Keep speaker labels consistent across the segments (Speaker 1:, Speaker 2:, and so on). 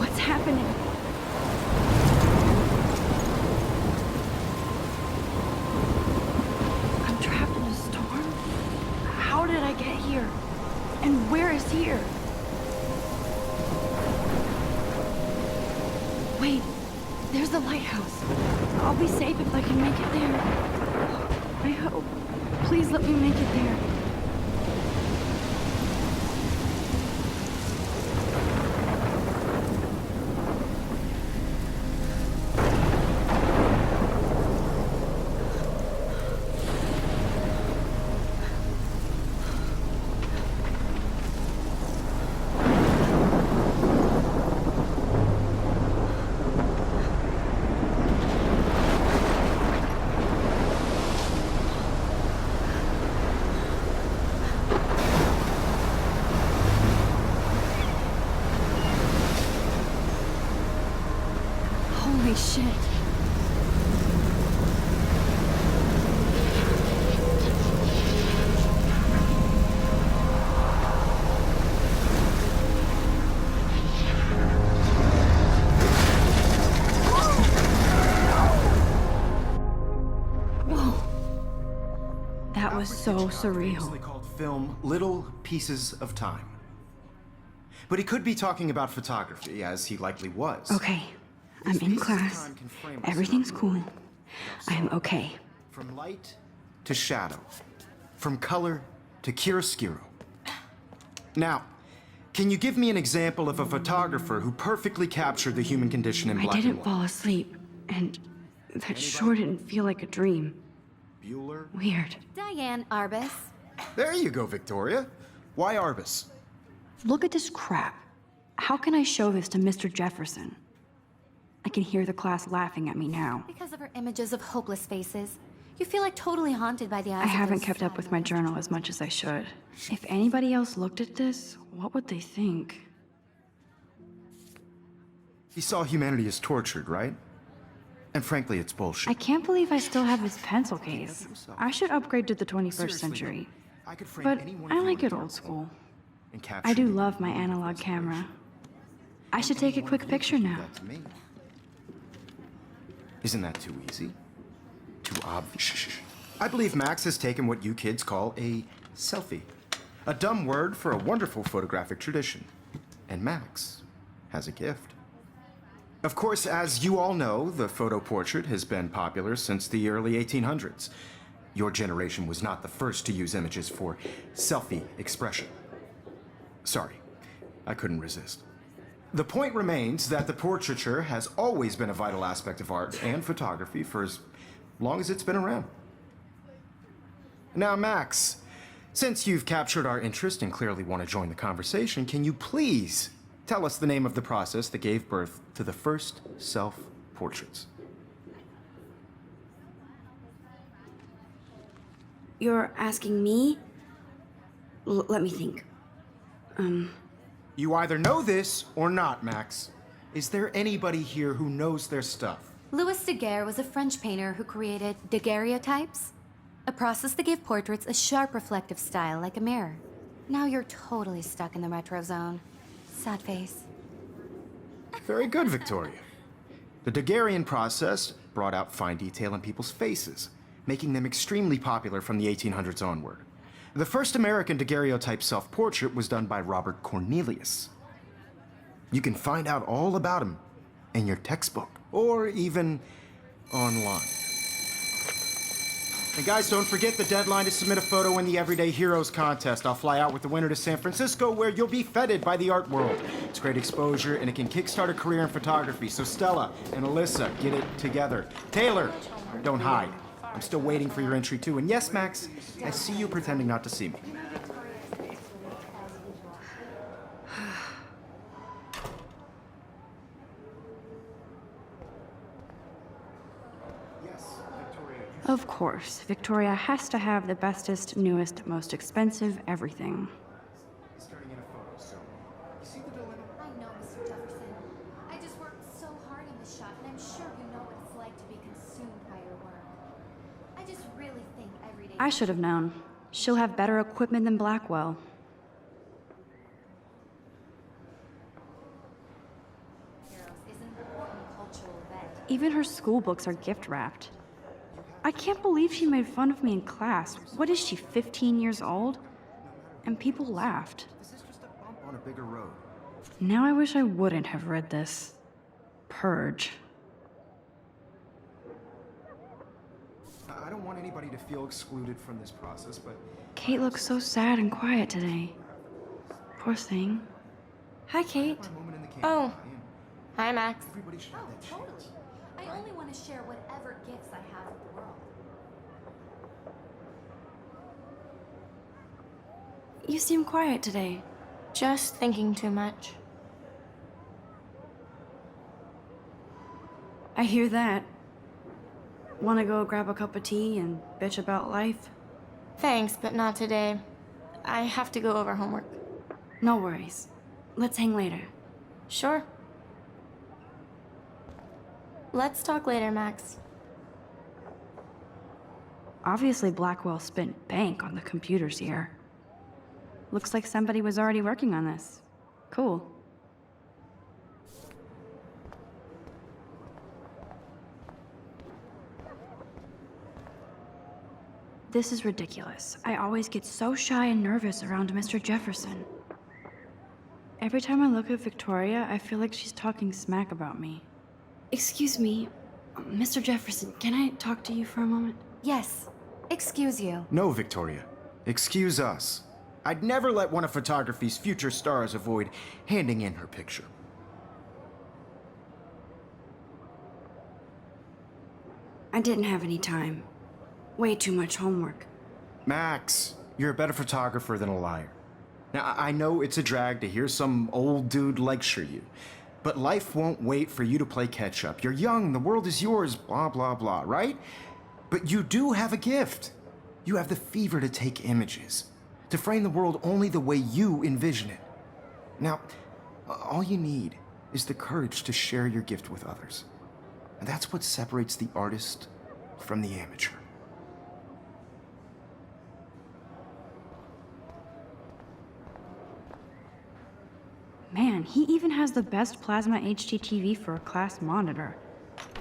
Speaker 1: What's happening? I'm trapped in a storm? How did I get here? And where is here? Wait, there's the lighthouse. I'll be safe if I can make it there. I hope. Please let me make it there. Holy shit. Whoa. That was so surreal.
Speaker 2: Called film Little Pieces of Time. But he could be talking about photography, as he likely was.
Speaker 1: Okay. I'm in class. Everything's cool. I'm okay.
Speaker 2: From light to shadow. From color to chiaroscuro. Now, can you give me an example of a photographer who perfectly captured the human condition in black and white?
Speaker 1: I didn't fall asleep, and that sure didn't feel like a dream.
Speaker 2: Bueller?
Speaker 1: Weird.
Speaker 3: Diane Arbus.
Speaker 2: There you go, Victoria. Why Arbus?
Speaker 1: Look at this crap. How can I show this to Mr. Jefferson? I can hear the class laughing at me now.
Speaker 3: Because of her images of hopeless faces, you feel like totally haunted by the eyes
Speaker 1: I
Speaker 3: of
Speaker 1: haven't
Speaker 3: those
Speaker 1: kept up with my journal as much as I should. If anybody else looked at this, what would they think?
Speaker 2: He saw humanity as tortured, right? And frankly, it's bullshit.
Speaker 1: I can't believe I still have his pencil case. I should upgrade to the 21st century.
Speaker 2: I could frame
Speaker 1: But
Speaker 2: any one
Speaker 1: I
Speaker 2: of you
Speaker 1: like
Speaker 2: in
Speaker 1: it old
Speaker 2: dark
Speaker 1: school.
Speaker 2: and capture
Speaker 1: I do
Speaker 2: the
Speaker 1: love my
Speaker 2: moment of
Speaker 1: analog camera.
Speaker 2: inspiration.
Speaker 1: I should take a quick picture now.
Speaker 2: That to me. Isn't that too easy? Too obvious? Shh. I believe Max has taken what you kids call a selfie. A dumb word for a wonderful photographic tradition. And Max has a gift. Of course, as you all know, the photo portrait has been popular since the early 1800s. Your generation was not the first to use images for selfie expression. Sorry, I couldn't resist. The point remains that the portraiture has always been a vital aspect of art and photography for as long as it's been around. Now, Max, since you've captured our interest and clearly want to join the conversation, can you please tell us the name of the process that gave birth to the first self-portraits?
Speaker 1: You're asking me? Let me think.
Speaker 2: You either know this or not, Max. Is there anybody here who knows their stuff?
Speaker 3: Louis Daguerre was a French painter who created daguerreotypes, a process that gave portraits a sharp reflective style like a mirror. Now you're totally stuck in the retro zone. Sad face.
Speaker 2: Very good, Victoria. The Daguerrean process brought out fine detail in people's faces, making them extremely popular from the 1800s onward. The first American daguerreotype self-portrait was done by Robert Cornelius. You can find out all about him in your textbook, or even online. And guys, don't forget the deadline to submit a photo in the Everyday Heroes contest. I'll fly out with the winner to San Francisco, where you'll be feted by the art world. It's great exposure, and it can kickstart a career in photography. So Stella and Alyssa, get it together. Taylor, don't hide. I'm still waiting for your entry too. And yes, Max, I see you pretending not to see me.
Speaker 1: Of course, Victoria has to have the bestest, newest, most expensive everything.
Speaker 3: I know, Mr. Jefferson. I just worked so hard in the shop, and I'm sure you know what it's like to be consumed by your work. I just really think every day...
Speaker 1: I should have known. She'll have better equipment than Blackwell.
Speaker 3: important cultural event.
Speaker 1: Even her school books are gift-wrapped. I can't believe she made fun of me in class. What is she, 15 years old? And people laughed.
Speaker 2: This is just a bump on a bigger road.
Speaker 1: Now I wish I wouldn't have read this. Purge.
Speaker 2: I don't want anybody to feel excluded from this process, but
Speaker 1: Kate looks so sad and quiet today. Poor thing. Hi, Kate.
Speaker 2: a moment in the camp.
Speaker 4: Oh. Hi, Max.
Speaker 2: Everybody should have that
Speaker 3: Totally.
Speaker 2: chance.
Speaker 3: I only want to share whatever gifts I have with the world.
Speaker 1: You seem quiet today.
Speaker 4: Just thinking too much.
Speaker 1: I hear that. Want to go grab a cup of tea and bitch about life?
Speaker 4: Thanks, but not today. I have to go over homework.
Speaker 1: No worries. Let's hang later.
Speaker 4: Sure. Let's talk later, Max.
Speaker 1: Obviously, Blackwell spent bank on the computers here. Looks like somebody was already working on this. Cool. This is ridiculous. I always get so shy and nervous around Mr. Jefferson. Every time I look at Victoria, I feel like she's talking smack about me. Excuse me, Mr. Jefferson, can I talk to you for a moment?
Speaker 3: Yes. Excuse you.
Speaker 2: No, Victoria. Excuse us. I'd never let one of photography's future stars avoid handing in her picture.
Speaker 1: I didn't have any time. Way too much homework.
Speaker 2: Max, you're a better photographer than a liar. Now, I know it's a drag to hear some old dude lecture you, but life won't wait for you to play catch up. You're young, the world is yours, blah, blah, blah, right? But you do have a gift. You have the fever to take images, to frame the world only the way you envision it. Now, all you need is the courage to share your gift with others. And that's what separates the artist from the amateur.
Speaker 1: Man, he even has the best plasma HDTV for a class monitor.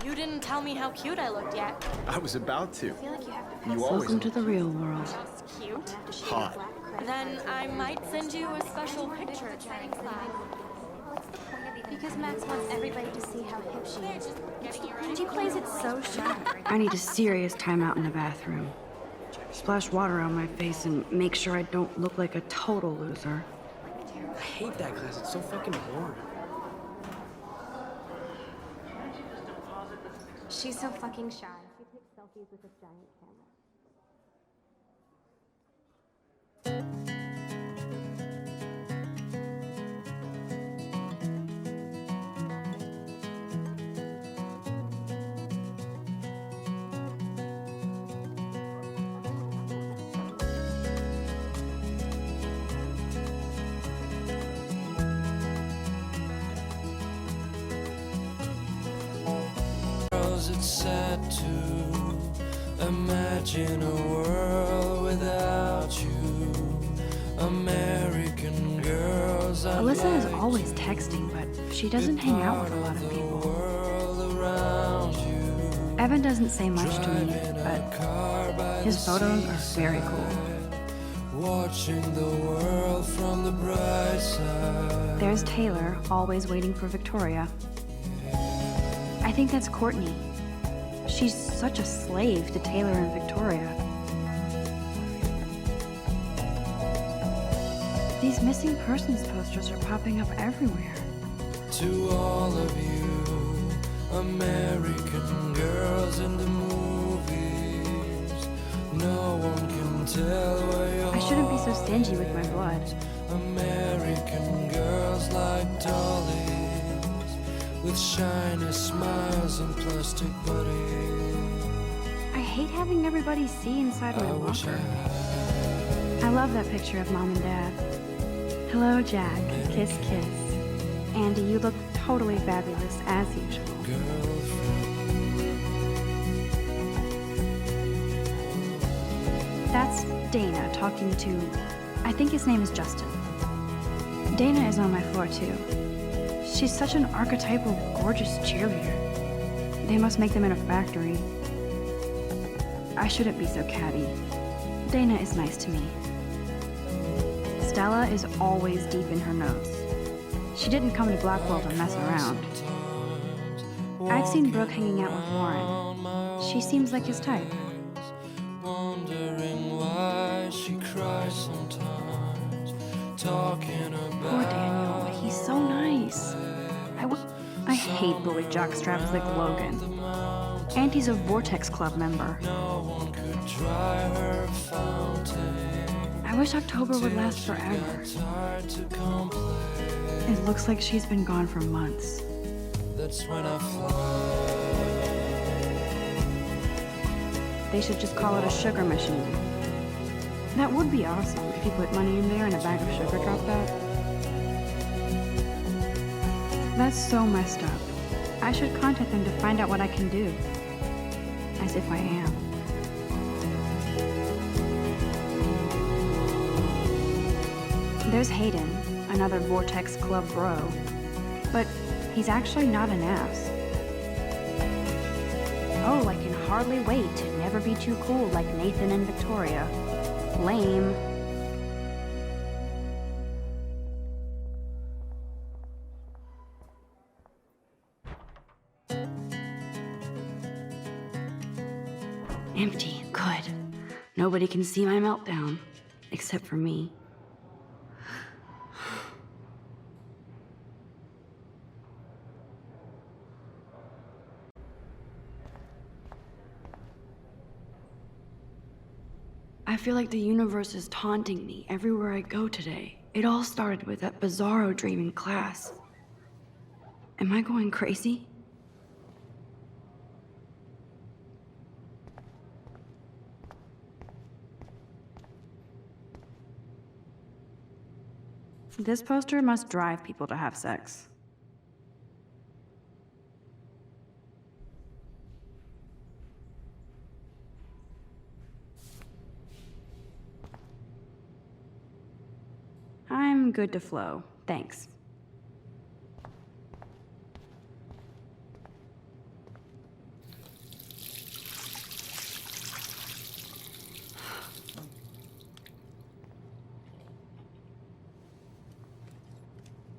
Speaker 4: You didn't tell me how cute I looked yet.
Speaker 2: I was about to.
Speaker 4: I feel like you have to
Speaker 2: You always
Speaker 1: Welcome to the real world.
Speaker 4: That's cute.
Speaker 2: hot.
Speaker 4: Then I might send you a special picture.
Speaker 3: Because Max wants everybody to see how hip she is.
Speaker 4: Getting you ready.
Speaker 3: She plays it so shy.
Speaker 1: I need a serious timeout in the bathroom. Splash water on my face and make sure I don't look like a total loser.
Speaker 5: I hate that class. It's so fucking boring.
Speaker 3: She's so fucking shy. She takes selfies with this giant camera.
Speaker 6: It's sad to imagine a world without you. American girls are
Speaker 1: Alyssa is
Speaker 6: like
Speaker 1: always texting, but she doesn't hang out with a lot of
Speaker 6: the
Speaker 1: people.
Speaker 6: world around you.
Speaker 1: Evan doesn't say much to me,
Speaker 6: Driving a
Speaker 1: but
Speaker 6: car by
Speaker 1: his
Speaker 6: the
Speaker 1: photos are very cool.
Speaker 6: seaside, watching the world from the bright side.
Speaker 1: There's Taylor, always waiting for Victoria. I think that's Courtney. She's such a slave to Taylor and Victoria. These missing persons posters are popping up everywhere.
Speaker 6: To all of you American girls in the movies, no one can tell where your
Speaker 1: I shouldn't be so stingy with my blood.
Speaker 6: American girls like dollies with shiny smiles and plastic bodies.
Speaker 1: I hate having everybody see inside my
Speaker 6: I wish I
Speaker 1: locker.
Speaker 6: had
Speaker 1: I love that picture of Mom and Dad. Hello, Jack. Kiss, kiss. Andy, you look totally fabulous, as usual.
Speaker 6: a girlfriend.
Speaker 1: That's Dana talking to... I think his name is Justin. Dana is on my floor, too. She's such an archetypal, gorgeous cheerleader. They must make them in a factory. I shouldn't be so catty. Dana is nice to me. Stella is always deep in her notes. She didn't come to Blackwell to mess around. I've seen Brooke hanging out with Warren. She seems like his type.
Speaker 6: Wondering why she cries sometimes, talking
Speaker 1: Poor Daniel, he's so nice. I hate bully jockstraps like Logan. And he's a Vortex Club member. I wish October would last forever. It looks like she's been gone for months.
Speaker 6: That's when I fly.
Speaker 1: They should just call it a sugar machine. That would be awesome if you put money in there and a bag of sugar dropped out. That's so messed up. I should contact them to find out what I can do. As if I am. There's Hayden, another Vortex Club bro. But he's actually not an ass. Oh, I can hardly wait to never be too cool like Nathan and Victoria. Lame. Empty. Good. Nobody can see my meltdown. Except for me. I feel like the universe is taunting me everywhere I go today. It all started with that bizarro dream in class. Am I going crazy? This poster must drive people to have sex. I'm good to flow, thanks.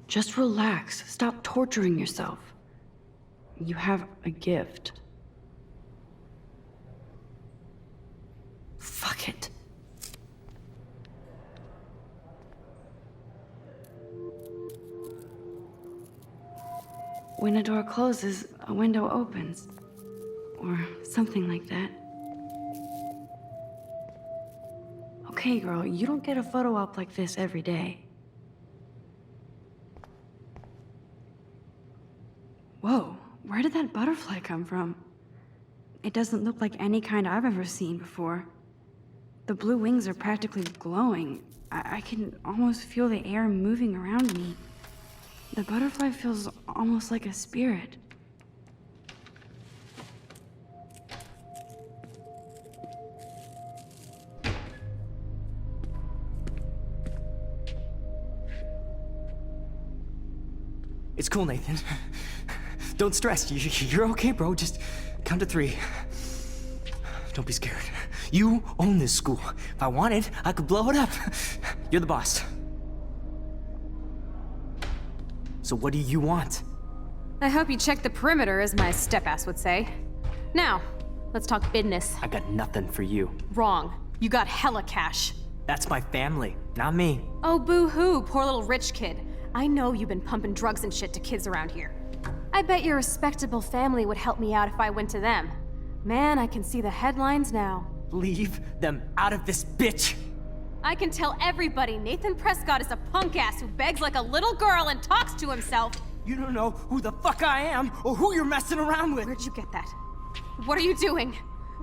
Speaker 1: Just relax. Stop torturing yourself. You have a gift. Fuck it. When a door closes, a window opens. Or something like that. Okay, girl, you don't get a photo op like this every day. Whoa, where did that butterfly come from? It doesn't look like any kind I've ever seen before. The blue wings are practically glowing. I can almost feel the air moving around me. The butterfly feels almost like a spirit.
Speaker 5: It's cool, Nathan. Don't stress. You're okay, bro. Just count to 3. Don't be scared. You own this school. If I wanted, I could blow it up. You're the boss. So what do you want?
Speaker 7: I hope you checked the perimeter, as my step-ass would say. Now, let's talk business.
Speaker 5: I got nothing for you.
Speaker 7: Wrong. You got hella cash.
Speaker 5: That's my family, not me.
Speaker 7: Oh, boo-hoo, poor little rich kid. I know you've been pumping drugs and shit to kids around here. I bet your respectable family would help me out if I went to them. Man, I can see the headlines now.
Speaker 5: Leave them out of this bitch!
Speaker 7: I can tell everybody Nathan Prescott is a punk ass who begs like a little girl and talks to himself.
Speaker 5: You don't know who the fuck I am or who you're messing around with.
Speaker 7: Where'd you get that? What are you doing?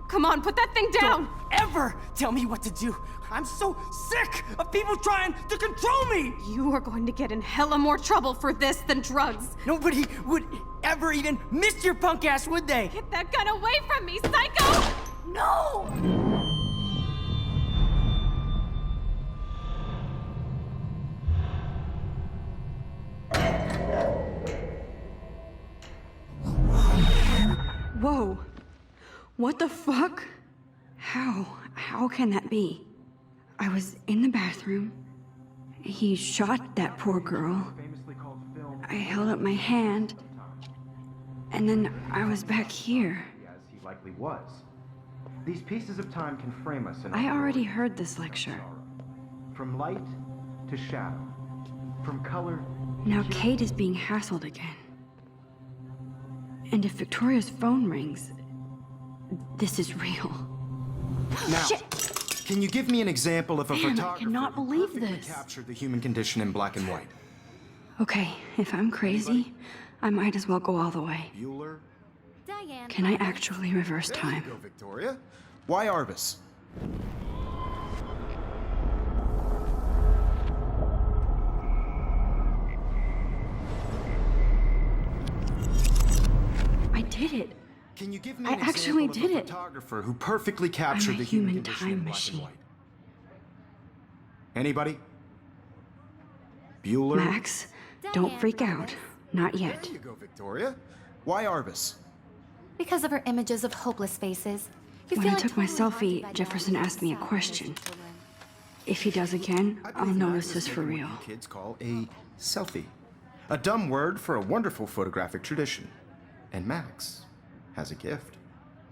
Speaker 7: Come on, put that thing down!
Speaker 5: Don't ever tell me what to do. I'm so sick of people trying to control me!
Speaker 7: You are going to get in hella more trouble for this than drugs.
Speaker 5: Nobody would ever even miss your punk ass, would they?
Speaker 7: Get that gun away from me, psycho!
Speaker 5: No!
Speaker 1: Whoa. What the fuck? How can that be? I was in the bathroom. He shot that poor girl. I held up my hand. And then I was back here.
Speaker 2: As he likely was. These pieces of time can frame us in
Speaker 1: I already heard this lecture.
Speaker 2: From light to shadow. From color.
Speaker 1: Now Kate is being hassled again. And if Victoria's phone rings, this is real.
Speaker 2: Now,
Speaker 1: Shit!
Speaker 2: can you give me an example of a
Speaker 1: Man, I
Speaker 2: photographer
Speaker 1: cannot
Speaker 2: who
Speaker 1: believe
Speaker 2: perfectly
Speaker 1: this.
Speaker 2: captured the human condition in black and white?
Speaker 1: Okay, if I'm crazy, I might as well go all the way.
Speaker 2: Bueller?
Speaker 3: Diane.
Speaker 1: Can I actually reverse
Speaker 2: There
Speaker 1: time?
Speaker 2: you go, Victoria. Why Arbus?
Speaker 1: I did it.
Speaker 2: Can you give me
Speaker 1: I
Speaker 2: an
Speaker 1: actually
Speaker 2: example
Speaker 1: did
Speaker 2: of a
Speaker 1: it.
Speaker 2: photographer who perfectly captured
Speaker 1: I'm a
Speaker 2: the human
Speaker 1: human
Speaker 2: condition
Speaker 1: time
Speaker 2: in black
Speaker 1: machine.
Speaker 2: and white? Anybody? Bueller?
Speaker 1: Max, don't
Speaker 3: Diane
Speaker 1: freak
Speaker 3: Arbus.
Speaker 1: out. Not yet.
Speaker 2: There you go, Victoria. Why Arbus?
Speaker 3: Because of her images of hopeless faces. You
Speaker 1: When
Speaker 3: feel
Speaker 1: I
Speaker 3: like
Speaker 1: took my
Speaker 3: totally haunted
Speaker 1: selfie,
Speaker 3: by
Speaker 1: Jefferson
Speaker 3: Diane's
Speaker 1: asked me a
Speaker 3: sad
Speaker 1: question.
Speaker 3: faces children.
Speaker 1: If he does again,
Speaker 2: I
Speaker 1: I'll
Speaker 2: believe
Speaker 1: know
Speaker 2: Max
Speaker 1: this
Speaker 2: has
Speaker 1: is for
Speaker 2: taken
Speaker 1: real.
Speaker 2: what you kids call a selfie. A dumb word for a wonderful photographic tradition. And Max has a gift.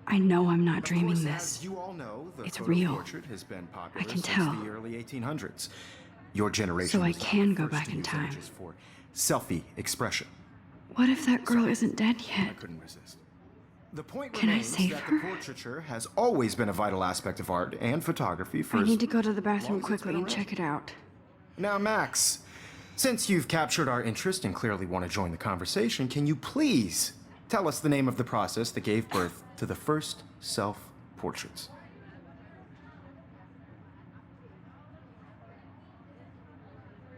Speaker 1: I know I'm not
Speaker 2: Of
Speaker 1: dreaming
Speaker 2: course,
Speaker 1: this.
Speaker 2: as you all know, the
Speaker 1: It's
Speaker 2: photo
Speaker 1: real.
Speaker 2: portrait has been popular
Speaker 1: I can
Speaker 2: since
Speaker 1: tell.
Speaker 2: the early 1800s. Your generation
Speaker 1: So I
Speaker 2: was the
Speaker 1: can go
Speaker 2: first
Speaker 1: back
Speaker 2: to
Speaker 1: in
Speaker 2: use
Speaker 1: time.
Speaker 2: images for selfie expression.
Speaker 1: What if that girl isn't dead
Speaker 2: I
Speaker 1: yet?
Speaker 2: couldn't resist. The point
Speaker 1: Can I
Speaker 2: remains
Speaker 1: save
Speaker 2: that
Speaker 1: her?
Speaker 2: the portraiture has always been a vital aspect of art and photography for
Speaker 1: I
Speaker 2: as
Speaker 1: need to go to the
Speaker 2: long
Speaker 1: bathroom
Speaker 2: as it's
Speaker 1: quickly
Speaker 2: been
Speaker 1: and
Speaker 2: around.
Speaker 1: check it out.
Speaker 2: Now, Max, since you've captured our interest and clearly want to join the conversation, can you please tell us the name of the process that gave birth to the first self-portraits?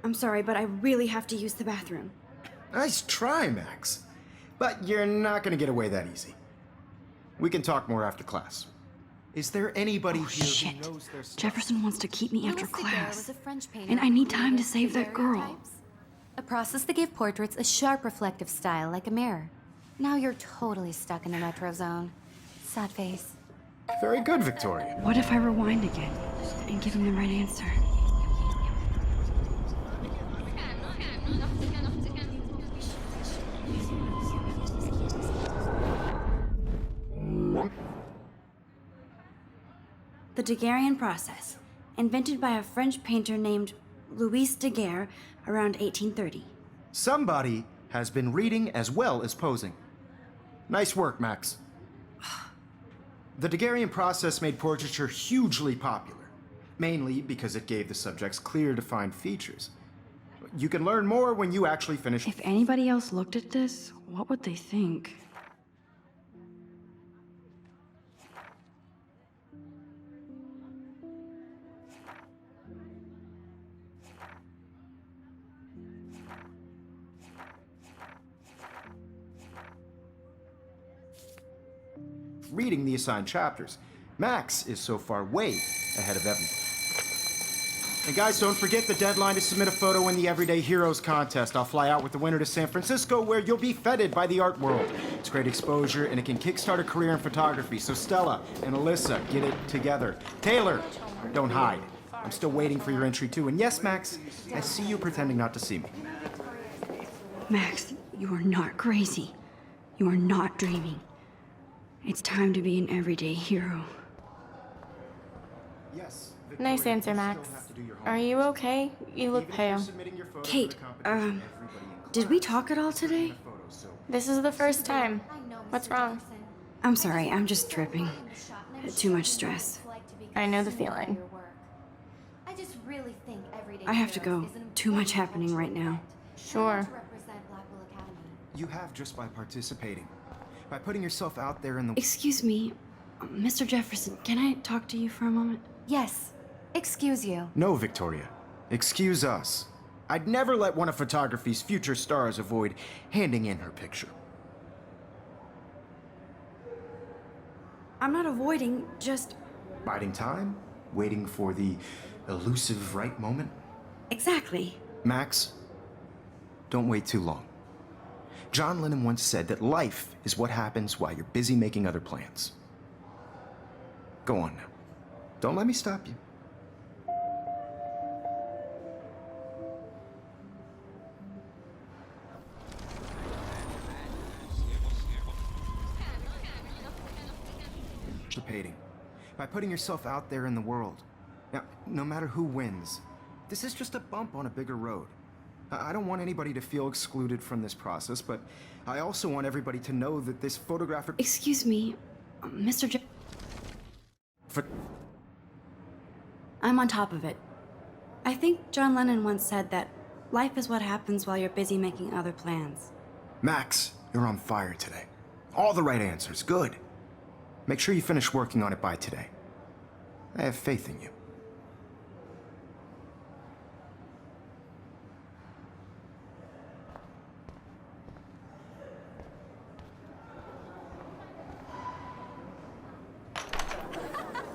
Speaker 1: I'm sorry, but I really have to use the bathroom.
Speaker 2: Nice try, Max. But you're not going to get away that easy. We can talk more after class. Is there anybody
Speaker 1: Oh,
Speaker 2: here
Speaker 1: shit.
Speaker 2: who knows their stuff?
Speaker 1: Jefferson wants to keep me after
Speaker 3: Louis Daguerre
Speaker 1: class.
Speaker 3: was a French painter
Speaker 1: And I
Speaker 3: who
Speaker 1: need time to
Speaker 3: created
Speaker 1: save that girl.
Speaker 3: daguerreotypes, a process that gave portraits a sharp reflective style like a mirror. Now you're totally stuck in the retro zone. Sad face.
Speaker 2: Very good, Victoria.
Speaker 1: What if I rewind again and give him the right answer? The Daguerrean process, invented by a French painter named Louis Daguerre around 1830.
Speaker 2: Somebody has been reading as well as posing. Nice work, Max. The Daguerrean process made portraiture hugely popular, mainly because it gave the subjects clear, defined features. You can learn more when you actually finish.
Speaker 1: If anybody else looked at this, what would they think?
Speaker 2: Reading the assigned chapters. Max is so far way ahead of everyone. And guys, don't forget the deadline to submit a photo in the Everyday Heroes contest. I'll fly out with the winner to San Francisco, where you'll be feted by the art world. It's great exposure, and it can kickstart a career in photography. So Stella and Alyssa, get it together. Taylor, don't hide. I'm still waiting for your entry too. And yes, Max, I see you pretending not to see me.
Speaker 1: Max, you are not crazy. You are not dreaming. It's time to be an everyday hero.
Speaker 2: Yes.
Speaker 4: Nice answer, Max. Are you okay? You look pale.
Speaker 1: Kate, did we talk at all today?
Speaker 4: This is the first time. What's wrong?
Speaker 1: I'm sorry, I'm just tripping. Too much stress.
Speaker 4: I know the feeling.
Speaker 3: I just really think Everyday
Speaker 1: I have to
Speaker 3: Heroes
Speaker 1: go.
Speaker 3: is an
Speaker 1: Too much
Speaker 3: important
Speaker 1: happening right now.
Speaker 4: Sure.
Speaker 3: to represent Blackwell Academy.
Speaker 2: You have just by participating. By putting yourself out there in the...
Speaker 1: Excuse me, Mr. Jefferson, can I talk to you for a moment?
Speaker 3: Yes. Excuse you.
Speaker 2: No, Victoria. Excuse us. I'd never let one of photography's future stars avoid handing in her picture.
Speaker 1: I'm not avoiding, just...
Speaker 2: Biding time? Waiting for the elusive right moment?
Speaker 1: Exactly.
Speaker 2: Max, don't wait too long. John Lennon once said that life is what happens while you're busy making other plans. Go on now. Don't let me stop you. Participating by putting yourself out there in the world. Now, no matter who wins, this is just a bump on a bigger road. I don't want anybody to feel excluded from this process, but I also want everybody to know that this photographic...
Speaker 1: Excuse me, Mr. I'm on top of it. I think John Lennon once said that life is what happens while you're busy making other plans.
Speaker 2: Max, you're on fire today. All the right answers, good. Make sure you finish working on it by today. I have faith in you.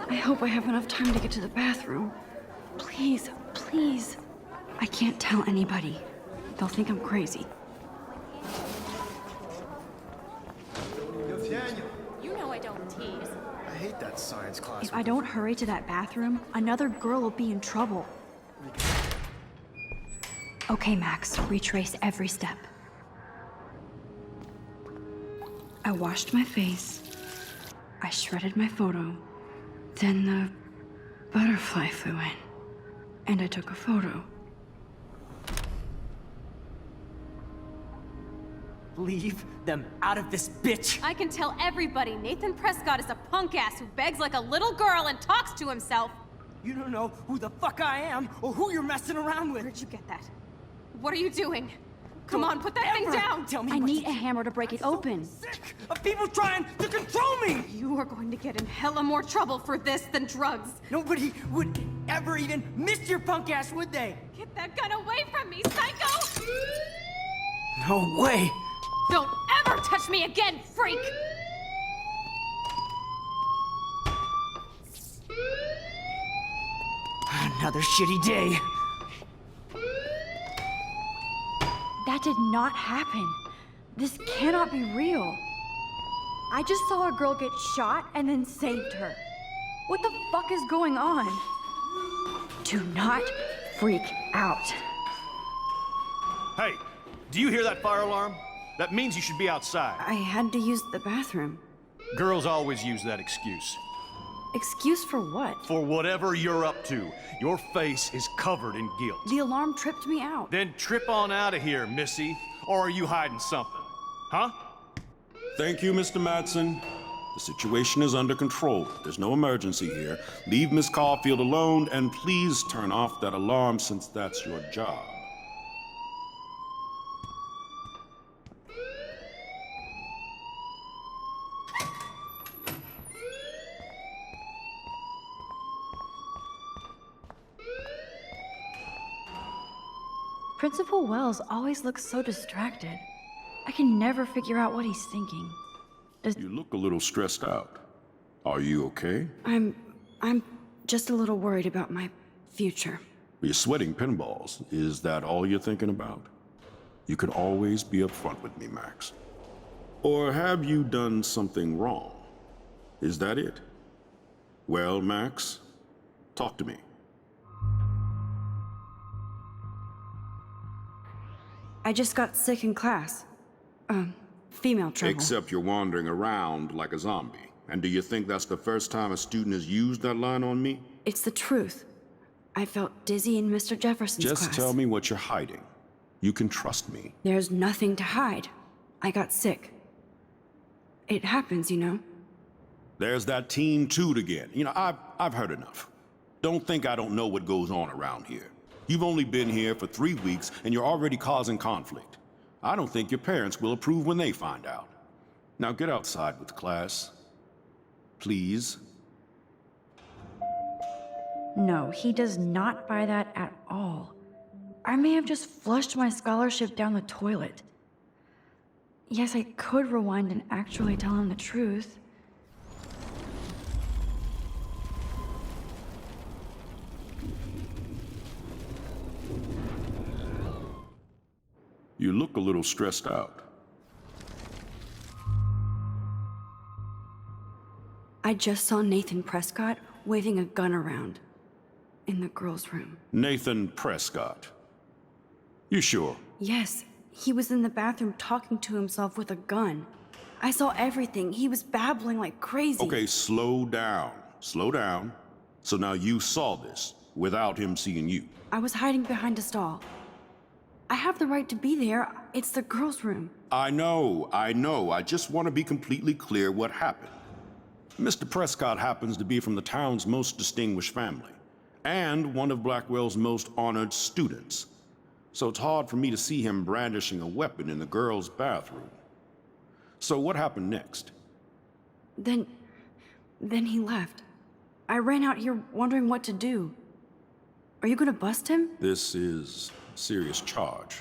Speaker 1: I hope I have enough time to get to the bathroom. Please, please. I can't tell anybody. They'll think I'm crazy.
Speaker 7: You know I don't tease.
Speaker 2: I hate that science class.
Speaker 1: If I don't hurry to that bathroom, another girl will be in trouble. Okay, Max, retrace every step. I washed my face. I shredded my photo. Then the butterfly flew in, and I took a photo.
Speaker 5: Leave them out of this bitch!
Speaker 7: I can tell everybody Nathan Prescott is a punk ass who begs like a little girl and talks to himself.
Speaker 5: You don't know who the fuck I am or who you're messing around with.
Speaker 7: Where'd you get that? What are you doing? Come on, put that thing down!
Speaker 5: Tell me
Speaker 1: I
Speaker 5: what
Speaker 1: need
Speaker 5: to
Speaker 1: a hammer to break it open.
Speaker 5: sick of people trying to control me!
Speaker 7: You are going to get in hella more trouble for this than drugs.
Speaker 5: Nobody would ever even miss your punk ass, would they?
Speaker 7: Get that gun away from me, psycho!
Speaker 5: No way!
Speaker 7: Don't ever touch me again, freak!
Speaker 5: Another shitty day.
Speaker 1: That did not happen. This cannot be real. I just saw a girl get shot and then saved her. What the fuck is going on? Do not freak out.
Speaker 8: Hey, do you hear that fire alarm? That means you should be outside.
Speaker 1: I had to use the bathroom.
Speaker 8: Girls always use that excuse.
Speaker 1: Excuse for what?
Speaker 8: For whatever you're up to, your face is covered in guilt.
Speaker 1: The alarm tripped me out.
Speaker 8: Then trip on out of here, missy. Or are you hiding something? Huh?
Speaker 9: Thank you, Mr. Madsen. The situation is under control. There's no emergency here. Leave Miss Caulfield alone, and please turn off that alarm since that's your job.
Speaker 1: Principal Wells always looks so distracted. I can never figure out what he's thinking.
Speaker 9: You look a little stressed out. Are you okay?
Speaker 1: I'm just a little worried about my future.
Speaker 9: You're sweating pinballs. Is that all you're thinking about? You can always be upfront with me, Max. Or have you done something wrong? Is that it? Well, Max, talk to me.
Speaker 1: I just got sick in class. Female trouble.
Speaker 9: Except you're wandering around like a zombie. And do you think that's the first time a student has used that line on me?
Speaker 1: It's the truth. I felt dizzy in Mr. Jefferson's class.
Speaker 9: Just tell me what you're hiding. You can trust me.
Speaker 1: There's nothing to hide. I got sick. It happens, you know.
Speaker 9: There's that teen toot again. You know, I've heard enough. Don't think I don't know what goes on around here. You've only been here for 3 weeks, and you're already causing conflict. I don't think your parents will approve when they find out. Now get outside with class. Please.
Speaker 1: No, he does not buy that at all. I may have just flushed my scholarship down the toilet. Yes, I could rewind and actually tell him the truth.
Speaker 9: You look a little stressed out.
Speaker 1: I just saw Nathan Prescott waving a gun around in the girls' room.
Speaker 9: Nathan Prescott. You sure?
Speaker 1: Yes, he was in the bathroom talking to himself with a gun. I saw everything. He was babbling like crazy.
Speaker 9: Okay, slow down. Slow down. So now you saw this without him seeing you.
Speaker 1: I was hiding behind a stall. I have the right to be there. It's the girls' room.
Speaker 9: I know. I just want to be completely clear what happened. Mr. Prescott happens to be from the town's most distinguished family, and one of Blackwell's most honored students. So it's hard for me to see him brandishing a weapon in the girls' bathroom. So what happened next?
Speaker 1: Then he left. I ran out here wondering what to do. Are you gonna bust him?
Speaker 9: This is a serious charge.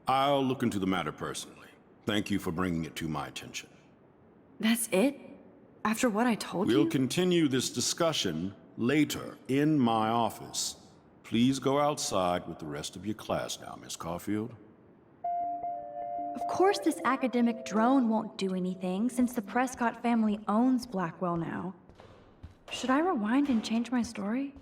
Speaker 9: I'll look into the matter personally. Thank you for bringing it to my attention.
Speaker 1: That's it? After what I told you?
Speaker 9: We'll continue this discussion later in my office. Please go outside with the rest of your class now, Miss Caulfield.
Speaker 10: Of course this academic drone won't do anything, since the Prescott family owns Blackwell now.
Speaker 1: Should I rewind and change my story?